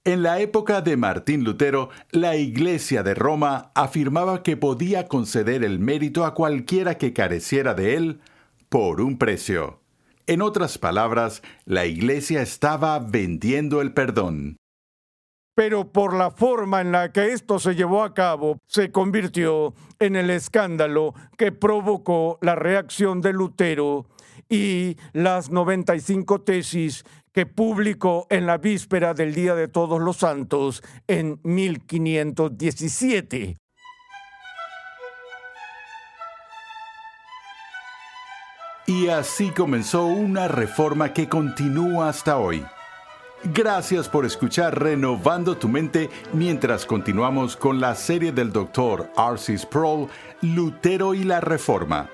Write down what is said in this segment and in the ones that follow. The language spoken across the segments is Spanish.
En la época de Martín Lutero, la Iglesia de Roma afirmaba que podía conceder el mérito a cualquiera que careciera de él por un precio. En otras palabras, la Iglesia estaba vendiendo el perdón. Pero por la forma en la que esto se llevó a cabo, se convirtió en el escándalo que provocó la reacción de Lutero y las 95 tesis que publicó en la víspera del Día de Todos los Santos en 1517. Y así comenzó una reforma que continúa hasta hoy. Gracias por escuchar Renovando tu Mente mientras continuamos con la serie del Dr. R.C. Sproul, Lutero y la Reforma.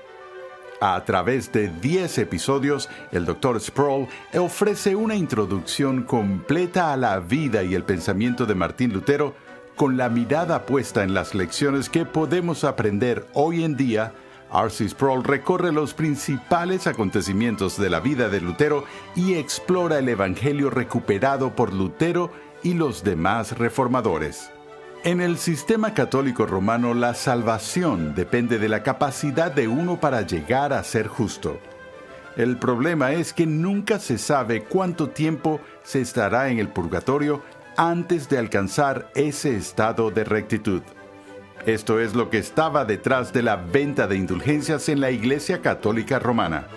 A través de 10 episodios, el Dr. Sproul ofrece una introducción completa a la vida y el pensamiento de Martín Lutero, con la mirada puesta en las lecciones que podemos aprender hoy en día. R.C. Sproul recorre los principales acontecimientos de la vida de Lutero y explora el Evangelio recuperado por Lutero y los demás reformadores. En el sistema católico romano, la salvación depende de la capacidad de uno para llegar a ser justo. El problema es que nunca se sabe cuánto tiempo se estará en el purgatorio antes de alcanzar ese estado de rectitud. Esto es lo que estaba detrás de la venta de indulgencias en la Iglesia Católica Romana.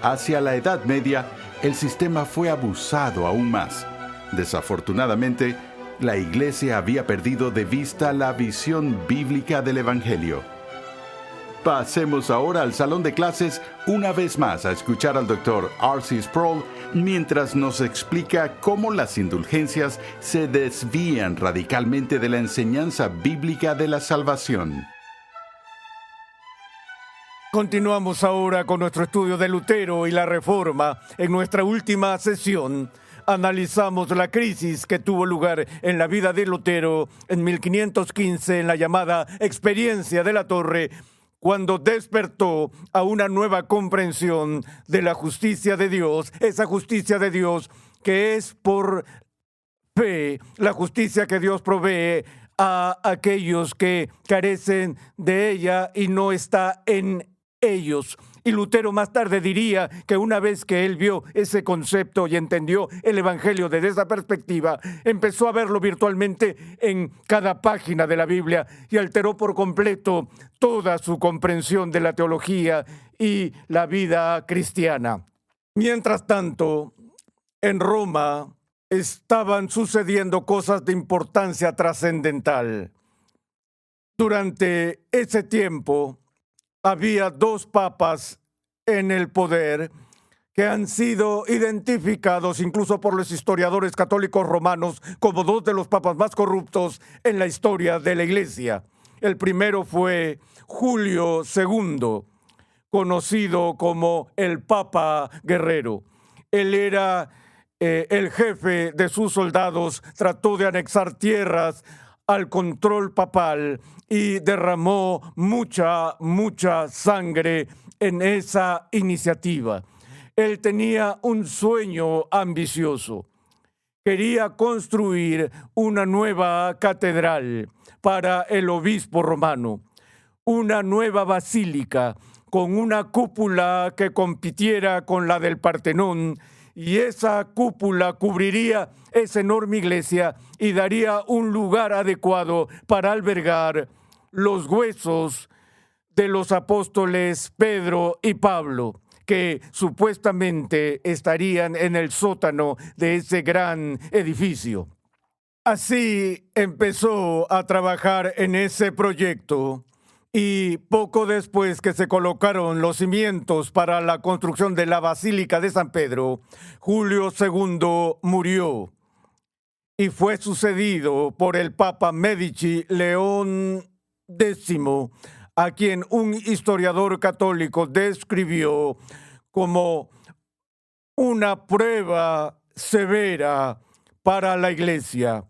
Hacia la Edad Media, el sistema fue abusado aún más. Desafortunadamente, la Iglesia había perdido de vista la visión bíblica del Evangelio. Pasemos ahora al salón de clases una vez más a escuchar al Dr. R.C. Sproul mientras nos explica cómo las indulgencias se desvían radicalmente de la enseñanza bíblica de la salvación. Continuamos ahora con nuestro estudio de Lutero y la Reforma. En nuestra última sesión analizamos la crisis que tuvo lugar en la vida de Lutero en 1515 en la llamada Experiencia de la Torre, cuando despertó a una nueva comprensión de la justicia de Dios, esa justicia de Dios que es por fe, la justicia que Dios provee a aquellos que carecen de ella y no está en ellos. Y Lutero más tarde diría que una vez que él vio ese concepto y entendió el Evangelio desde esa perspectiva, empezó a verlo virtualmente en cada página de la Biblia y alteró por completo toda su comprensión de la teología y la vida cristiana. Mientras tanto, en Roma estaban sucediendo cosas de importancia trascendental. Durante ese tiempo, había 2 papas en el poder que han sido identificados incluso por los historiadores católicos romanos como 2 de los papas más corruptos en la historia de la Iglesia. El primero fue Julio II, conocido como el Papa Guerrero. Él era el jefe de sus soldados, trató de anexar tierras al control papal y derramó mucha sangre en esa iniciativa. Él tenía un sueño ambicioso. Quería construir una nueva catedral para el obispo romano, una nueva basílica con una cúpula que compitiera con la del Partenón, y esa cúpula cubriría esa enorme iglesia y daría un lugar adecuado para albergar los huesos de los apóstoles Pedro y Pablo, que supuestamente estarían en el sótano de ese gran edificio. Así empezó a trabajar en ese proyecto. Y poco después que se colocaron los cimientos para la construcción de la Basílica de San Pedro, Julio II murió y fue sucedido por el Papa Medici León X, a quien un historiador católico describió como una prueba severa para la Iglesia,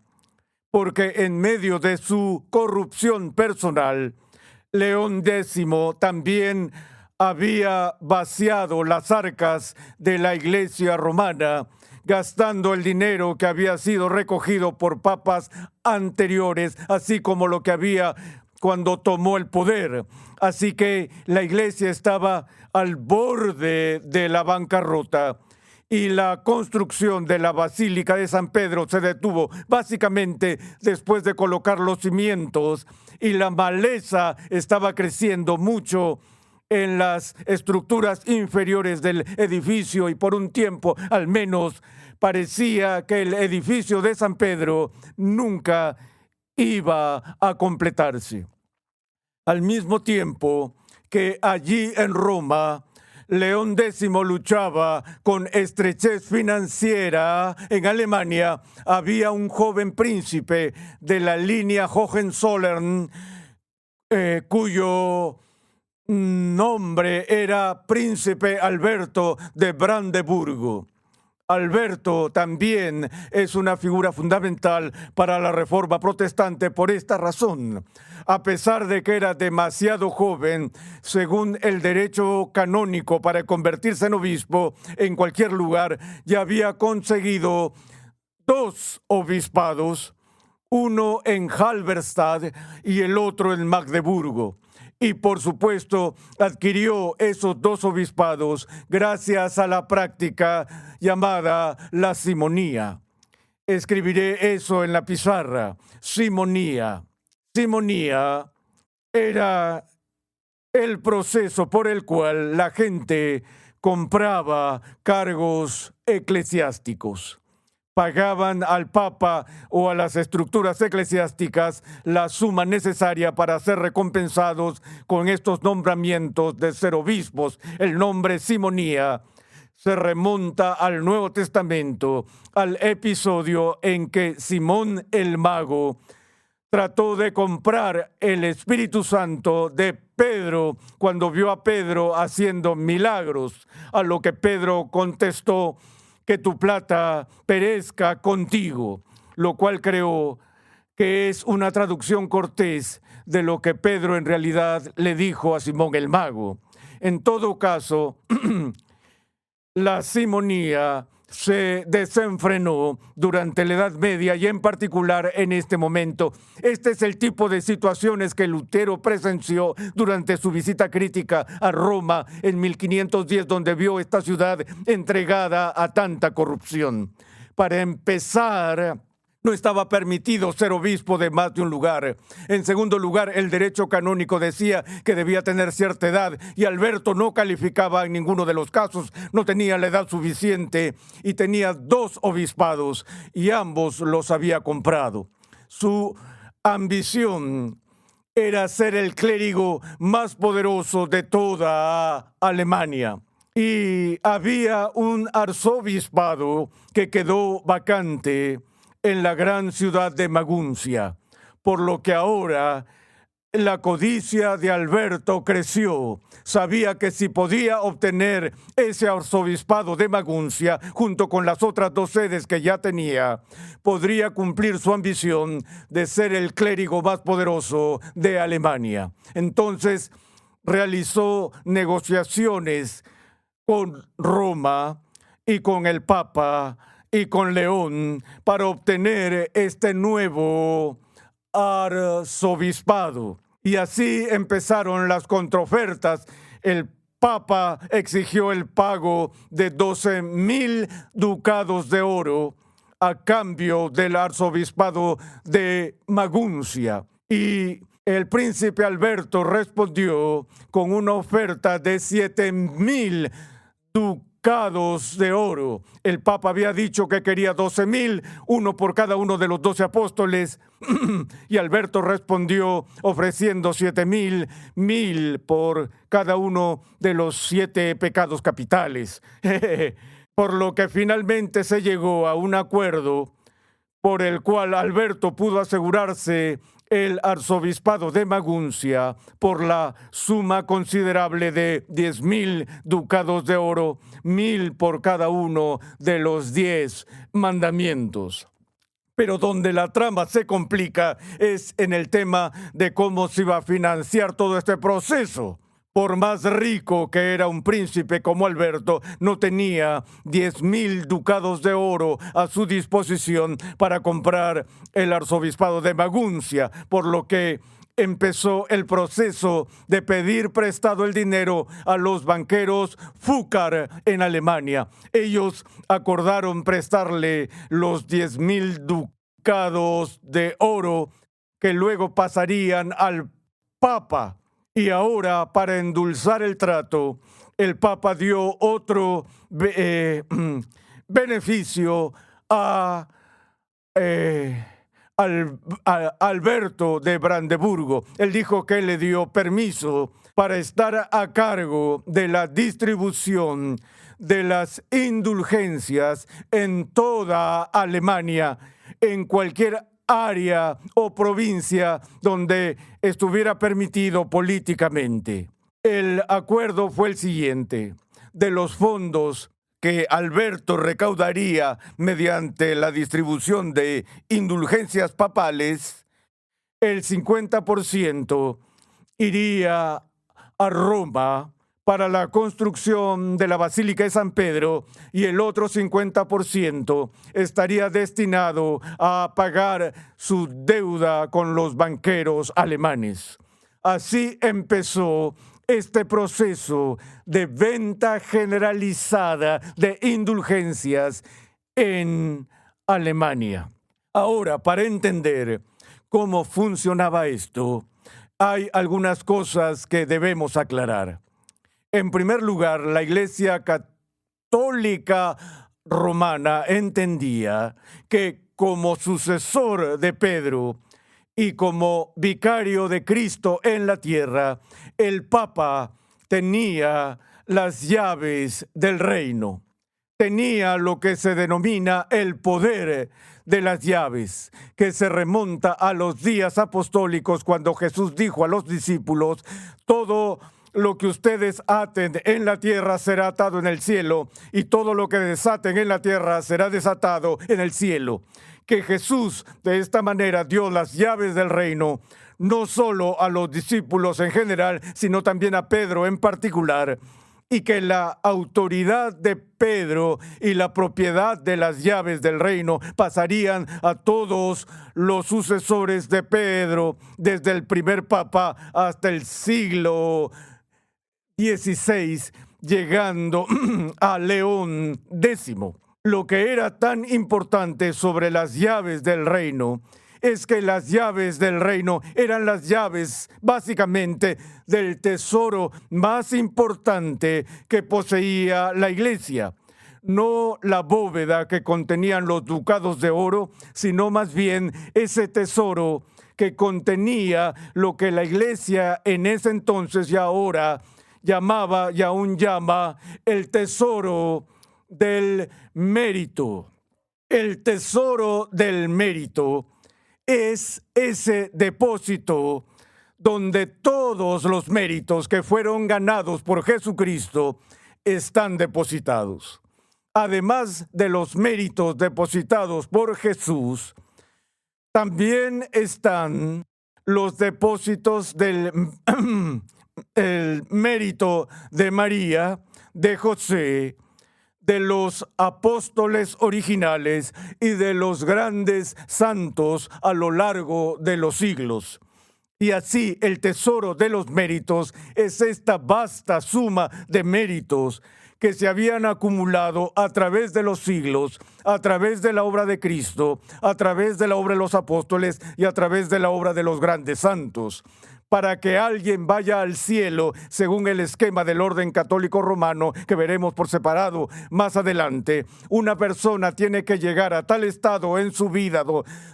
porque en medio de su corrupción personal, León X también había vaciado las arcas de la Iglesia romana, gastando el dinero que había sido recogido por papas anteriores, así como lo que había cuando tomó el poder. Así que la iglesia estaba al borde de la bancarrota y la construcción de la Basílica de San Pedro se detuvo básicamente después de colocar los cimientos, y la maleza estaba creciendo mucho en las estructuras inferiores del edificio, y por un tiempo al menos parecía que el edificio de San Pedro nunca iba a completarse. Al mismo tiempo que allí en Roma, León X luchaba con estrechez financiera en Alemania, había un joven príncipe de la línea Hohenzollern, cuyo nombre era Príncipe Alberto de Brandeburgo. Alberto también es una figura fundamental para la Reforma protestante por esta razón. A pesar de que era demasiado joven, según el derecho canónico para convertirse en obispo en cualquier lugar, ya había conseguido 2 obispados, uno en Halberstadt y el otro en Magdeburgo. Y por supuesto adquirió esos 2 obispados gracias a la práctica llamada la simonía. Escribiré eso en la pizarra. Simonía. Simonía era el proceso por el cual la gente compraba cargos eclesiásticos. Pagaban al Papa o a las estructuras eclesiásticas la suma necesaria para ser recompensados con estos nombramientos de ser obispos. El nombre simonía se remonta al Nuevo Testamento, al episodio en que Simón el Mago trató de comprar el Espíritu Santo de Pedro cuando vio a Pedro haciendo milagros, a lo que Pedro contestó: que tu plata perezca contigo, lo cual creo que es una traducción cortés de lo que Pedro en realidad le dijo a Simón el Mago. En todo caso, la simonía se desenfrenó durante la Edad Media y en particular en este momento. Este es el tipo de situaciones que Lutero presenció durante su visita crítica a Roma en 1510, donde vio esta ciudad entregada a tanta corrupción. Para empezar, no estaba permitido ser obispo de más de un lugar. En segundo lugar, el derecho canónico decía que debía tener cierta edad, y Alberto no calificaba en ninguno de los casos, no tenía la edad suficiente y tenía 2 obispados y ambos los había comprado. Su ambición era ser el clérigo más poderoso de toda Alemania. Y había un arzobispado que quedó vacante en la gran ciudad de Maguncia, por lo que ahora la codicia de Alberto creció. Sabía que si podía obtener ese arzobispado de Maguncia, junto con las otras 2 sedes que ya tenía, podría cumplir su ambición de ser el clérigo más poderoso de Alemania. Entonces realizó negociaciones con Roma y con el Papa y con León para obtener este nuevo arzobispado. Y así empezaron las contraofertas. El Papa exigió el pago de 12,000 ducados de oro a cambio del arzobispado de Maguncia. Y el príncipe Alberto respondió con una oferta de 7,000 ducados de oro. El Papa había dicho que quería 12,000, uno por cada uno de los 12 apóstoles, y Alberto respondió ofreciendo 7,000, 1,000 por cada uno de los 7 pecados capitales. Por lo que finalmente se llegó a un acuerdo por el cual Alberto pudo asegurarse el arzobispado de Maguncia por la suma considerable de 10,000 ducados de oro, 1,000 por cada uno de los 10 mandamientos. Pero donde la trama se complica es en el tema de cómo se iba a financiar todo este proceso, Por más rico que era un príncipe como Alberto, no tenía 10,000 ducados de oro a su disposición para comprar el arzobispado de Maguncia, por lo que empezó el proceso de pedir prestado el dinero a los banqueros Fugger en Alemania. Ellos acordaron prestarle los 10,000 ducados de oro que luego pasarían al Papa. Y ahora, para endulzar el trato, el Papa dio otro beneficio a Alberto de Brandeburgo. Él dijo que le dio permiso para estar a cargo de la distribución de las indulgencias en toda Alemania, en cualquier área o provincia donde estuviera permitido políticamente. El acuerdo fue el siguiente: de los fondos que Alberto recaudaría mediante la distribución de indulgencias papales, el 50% iría a Roma para la construcción de la Basílica de San Pedro y el otro 50% estaría destinado a pagar su deuda con los banqueros alemanes. Así empezó este proceso de venta generalizada de indulgencias en Alemania. Ahora, para entender cómo funcionaba esto, hay algunas cosas que debemos aclarar. En primer lugar, la Iglesia Católica Romana entendía que como sucesor de Pedro y como vicario de Cristo en la tierra, el Papa tenía las llaves del reino. Tenía lo que se denomina el poder de las llaves, que se remonta a los días apostólicos cuando Jesús dijo a los discípulos: todo lo que ustedes aten en la tierra será atado en el cielo, y todo lo que desaten en la tierra será desatado en el cielo. Que Jesús de esta manera dio las llaves del reino, no solo a los discípulos en general, sino también a Pedro en particular, y que la autoridad de Pedro y la propiedad de las llaves del reino pasarían a todos los sucesores de Pedro, desde el primer papa hasta el siglo XVI, llegando a León X. Lo que era tan importante sobre las llaves del reino es que las llaves del reino eran las llaves, básicamente, del tesoro más importante que poseía la Iglesia. No la bóveda que contenían los ducados de oro, sino más bien ese tesoro que contenía lo que la Iglesia en ese entonces y ahora llamaba y aún llama el tesoro del mérito. El tesoro del mérito es ese depósito donde todos los méritos que fueron ganados por Jesucristo están depositados. Además de los méritos depositados por Jesús, también están los depósitos del el mérito de María, de José, de los apóstoles originales y de los grandes santos a lo largo de los siglos. Y así el tesoro de los méritos es esta vasta suma de méritos que se habían acumulado a través de los siglos, a través de la obra de Cristo, a través de la obra de los apóstoles y a través de la obra de los grandes santos. Para que alguien vaya al cielo, según el esquema del orden católico romano, que veremos por separado más adelante, una persona tiene que llegar a tal estado en su vida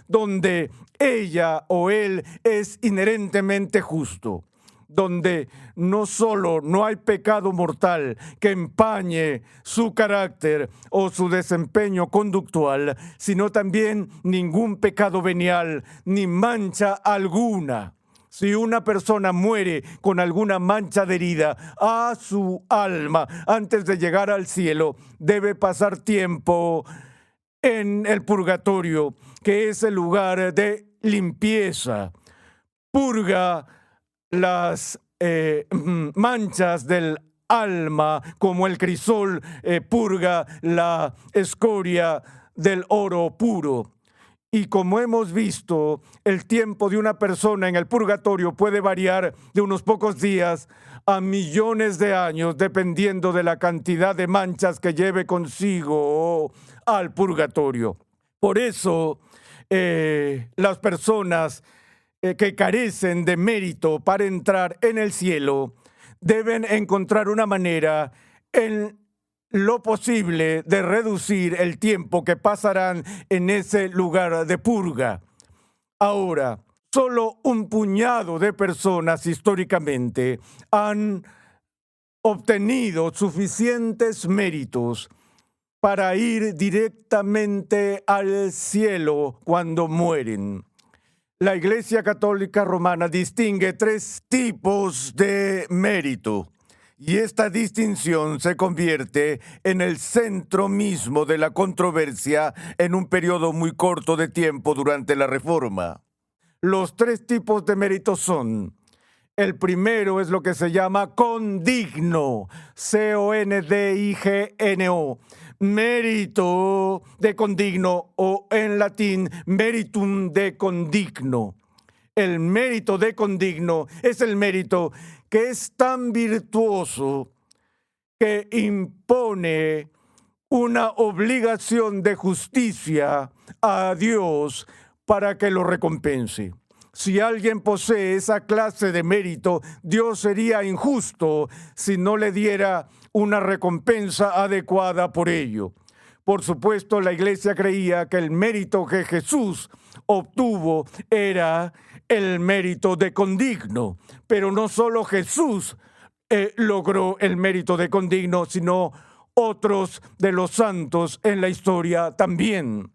donde ella o él es inherentemente justo, donde no solo no hay pecado mortal que empañe su carácter o su desempeño conductual, sino también ningún pecado venial ni mancha alguna. Si una persona muere con alguna mancha de herida a su alma antes de llegar al cielo, debe pasar tiempo en el purgatorio, que es el lugar de limpieza. Purga las manchas del alma, como el crisol purga la escoria del oro puro. Y como hemos visto, el tiempo de una persona en el purgatorio puede variar de unos pocos días a millones de años, dependiendo de la cantidad de manchas que lleve consigo al purgatorio. Por eso, las personas que carecen de mérito para entrar en el cielo deben encontrar una manera en lo posible de reducir el tiempo que pasarán en ese lugar de purga. Ahora, solo un puñado de personas históricamente han obtenido suficientes méritos para ir directamente al cielo cuando mueren. La Iglesia Católica Romana distingue 3 tipos de mérito. Y esta distinción se convierte en el centro mismo de la controversia en un periodo muy corto de tiempo durante la Reforma. Los 3 tipos de mérito son: el primero es lo que se llama condigno, C-O-N-D-I-G-N-O, mérito de condigno, o en latín meritum de condigno. El mérito de condigno es el mérito que es tan virtuoso que impone una obligación de justicia a Dios para que lo recompense. Si alguien posee esa clase de mérito, Dios sería injusto si no le diera una recompensa adecuada por ello. Por supuesto, la Iglesia creía que el mérito que Jesús obtuvo era el mérito de condigno, pero no solo Jesús logró el mérito de condigno, sino otros de los santos en la historia también.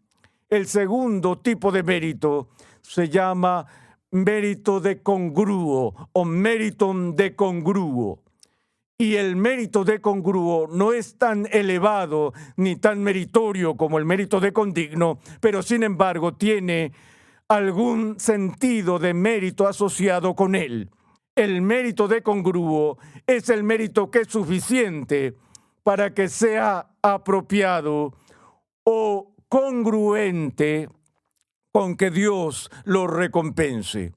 El segundo tipo de mérito se llama mérito de congruo o meritum de congruo. Y el mérito de congruo no es tan elevado ni tan meritorio como el mérito de condigno, pero sin embargo tiene algún sentido de mérito asociado con él. El mérito de congruo es el mérito que es suficiente para que sea apropiado o congruente con que Dios lo recompense.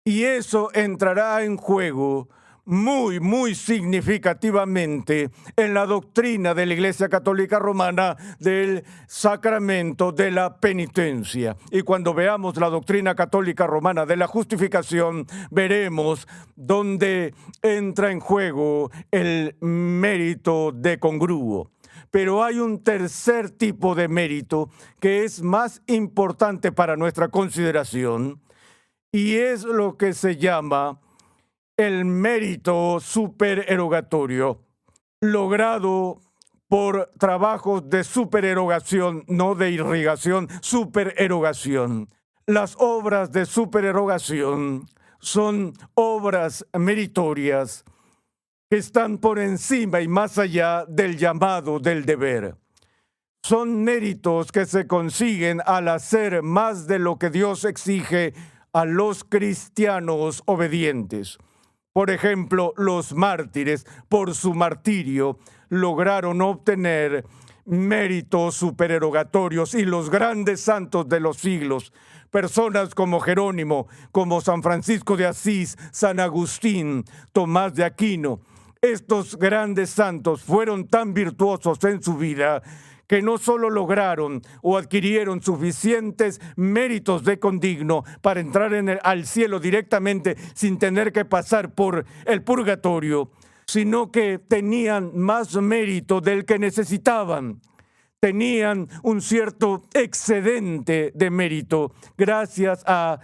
Y eso entrará en juego muy significativamente en la doctrina de la Iglesia Católica Romana del sacramento de la penitencia. Y cuando veamos la doctrina católica romana de la justificación, veremos dónde entra en juego el mérito de congruo. Pero hay un tercer tipo de mérito que es más importante para nuestra consideración, y es lo que se llama el mérito supererogatorio, logrado por trabajos de supererogación, no de irrigación, supererogación. Las obras de supererogación son obras meritorias que están por encima y más allá del llamado del deber. Son méritos que se consiguen al hacer más de lo que Dios exige a los cristianos obedientes. Por ejemplo, los mártires, por su martirio, lograron obtener méritos supererogatorios, y los grandes santos de los siglos, personas como Jerónimo, como San Francisco de Asís, San Agustín, Tomás de Aquino, estos grandes santos fueron tan virtuosos en su vida que no solo lograron o adquirieron suficientes méritos de condigno para entrar al cielo directamente sin tener que pasar por el purgatorio, sino que tenían más mérito del que necesitaban. Tenían un cierto excedente de mérito gracias a,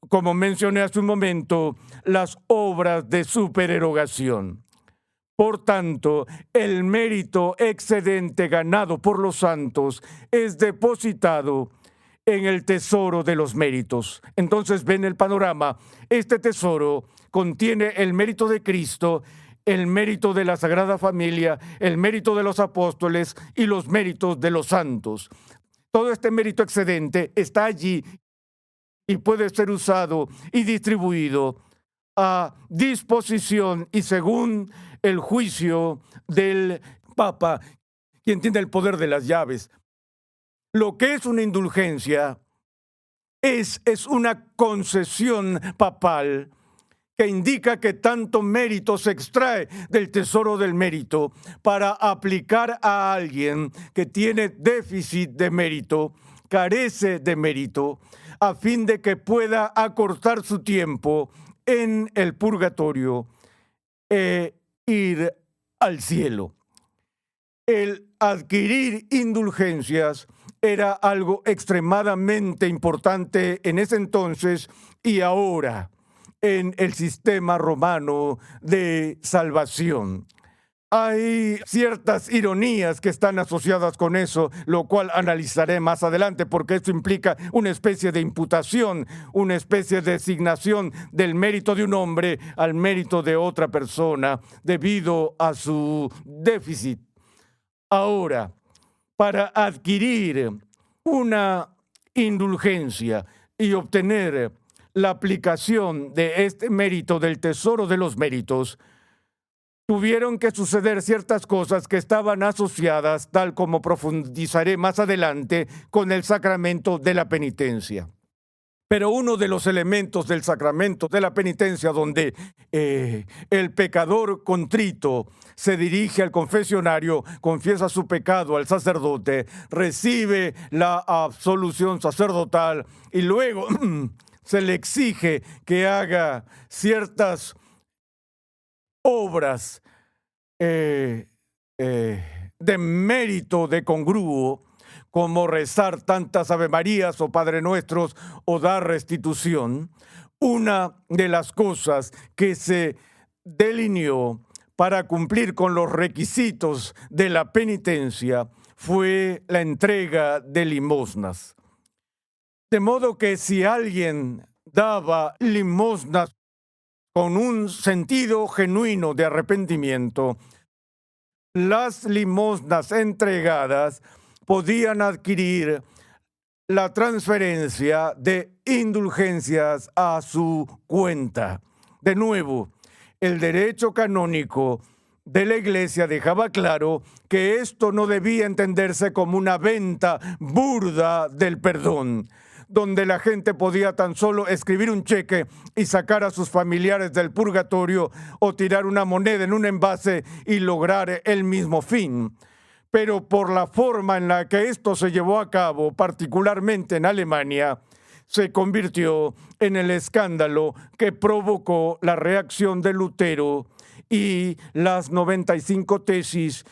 como mencioné hace un momento, las obras de supererogación. Por tanto, el mérito excedente ganado por los santos es depositado en el tesoro de los méritos. Entonces, ven el panorama. Este tesoro contiene el mérito de Cristo, el mérito de la Sagrada Familia, el mérito de los apóstoles y los méritos de los santos. Todo este mérito excedente está allí y puede ser usado y distribuido a disposición y según el juicio del Papa, quien tiene el poder de las llaves. Lo que es una indulgencia es una concesión papal que indica que tanto mérito se extrae del tesoro del mérito para aplicar a alguien que tiene déficit de mérito, carece de mérito, a fin de que pueda acortar su tiempo en el purgatorio e ir al cielo. El adquirir indulgencias era algo extremadamente importante en ese entonces y ahora en el sistema romano de salvación. Hay ciertas ironías que están asociadas con eso, lo cual analizaré más adelante, porque esto implica una especie de imputación, una especie de asignación del mérito de un hombre al mérito de otra persona debido a su déficit. Ahora, para adquirir una indulgencia y obtener la aplicación de este mérito del tesoro de los méritos, tuvieron que suceder ciertas cosas que estaban asociadas, tal como profundizaré más adelante, con el sacramento de la penitencia. Pero uno de los elementos del sacramento de la penitencia, donde el pecador contrito se dirige al confesionario, confiesa su pecado al sacerdote, recibe la absolución sacerdotal y luego se le exige que haga ciertas obras de mérito, de congruo, como rezar tantas Ave Marías o Padre Nuestros o dar restitución. Una de las cosas que se delineó para cumplir con los requisitos de la penitencia fue la entrega de limosnas. De modo que si alguien daba limosnas con un sentido genuino de arrepentimiento, las limosnas entregadas podían adquirir la transferencia de indulgencias a su cuenta. De nuevo, el derecho canónico de la Iglesia dejaba claro que esto no debía entenderse como una venta burda del perdón, donde la gente podía tan solo escribir un cheque y sacar a sus familiares del purgatorio o tirar una moneda en un envase y lograr el mismo fin. Pero por la forma en la que esto se llevó a cabo, particularmente en Alemania, se convirtió en el escándalo que provocó la reacción de Lutero y las 95 tesis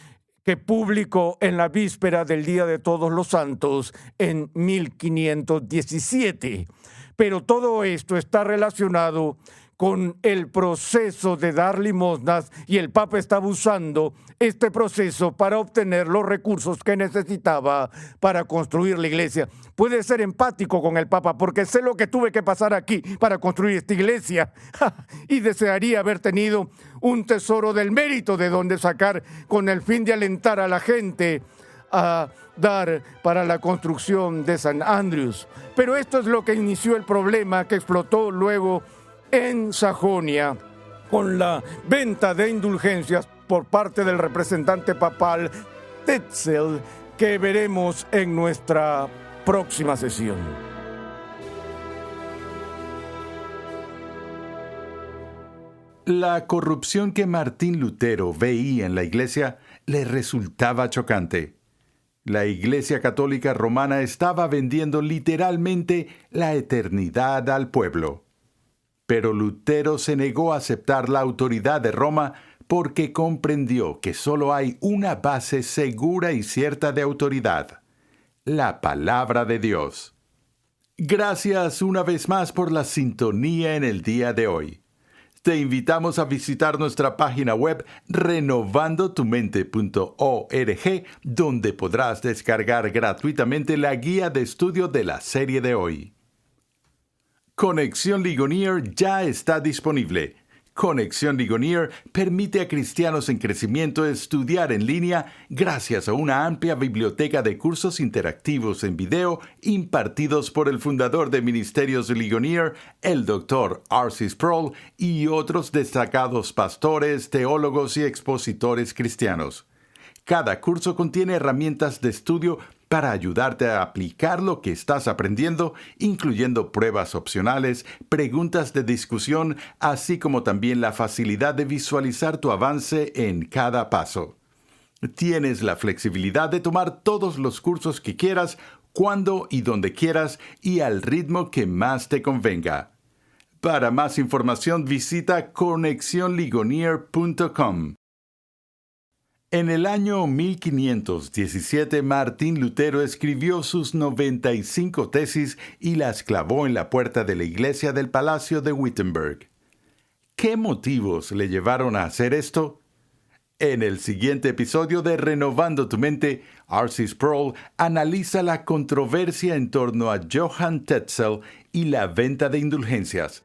que publicó en la víspera del Día de Todos los Santos en 1517. Pero todo esto está relacionado con el proceso de dar limosnas y el Papa estaba usando este proceso para obtener los recursos que necesitaba para construir la iglesia. Puede ser empático con el Papa porque sé lo que tuve que pasar aquí para construir esta iglesia y desearía haber tenido un tesoro del mérito de donde sacar con el fin de alentar a la gente a dar para la construcción de San Andrews. Pero esto es lo que inició el problema que explotó luego en Sajonia con la venta de indulgencias por parte del representante papal Tetzel, que veremos en nuestra próxima sesión. La corrupción que Martín Lutero veía en la Iglesia le resultaba chocante. La Iglesia Católica Romana estaba vendiendo literalmente la eternidad al pueblo. Pero Lutero se negó a aceptar la autoridad de Roma porque comprendió que solo hay una base segura y cierta de autoridad: la palabra de Dios. Gracias una vez más por la sintonía en el día de hoy. Te invitamos a visitar nuestra página web renovandotumente.org, donde podrás descargar gratuitamente la guía de estudio de la serie de hoy. Conexión Ligonier ya está disponible. Conexión Ligonier permite a cristianos en crecimiento estudiar en línea gracias a una amplia biblioteca de cursos interactivos en video impartidos por el fundador de Ministerios Ligonier, el Dr. R.C. Sproul, y otros destacados pastores, teólogos y expositores cristianos. Cada curso contiene herramientas de estudio para ayudarte a aplicar lo que estás aprendiendo, incluyendo pruebas opcionales, preguntas de discusión, así como también la facilidad de visualizar tu avance en cada paso. Tienes la flexibilidad de tomar todos los cursos que quieras, cuando y donde quieras y al ritmo que más te convenga. Para más información visita conexionligonier.com. En el año 1517, Martín Lutero escribió sus 95 tesis y las clavó en la puerta de la iglesia del Palacio de Wittenberg. ¿Qué motivos le llevaron a hacer esto? En el siguiente episodio de Renovando tu Mente, R.C. Sproul analiza la controversia en torno a Johann Tetzel y la venta de indulgencias.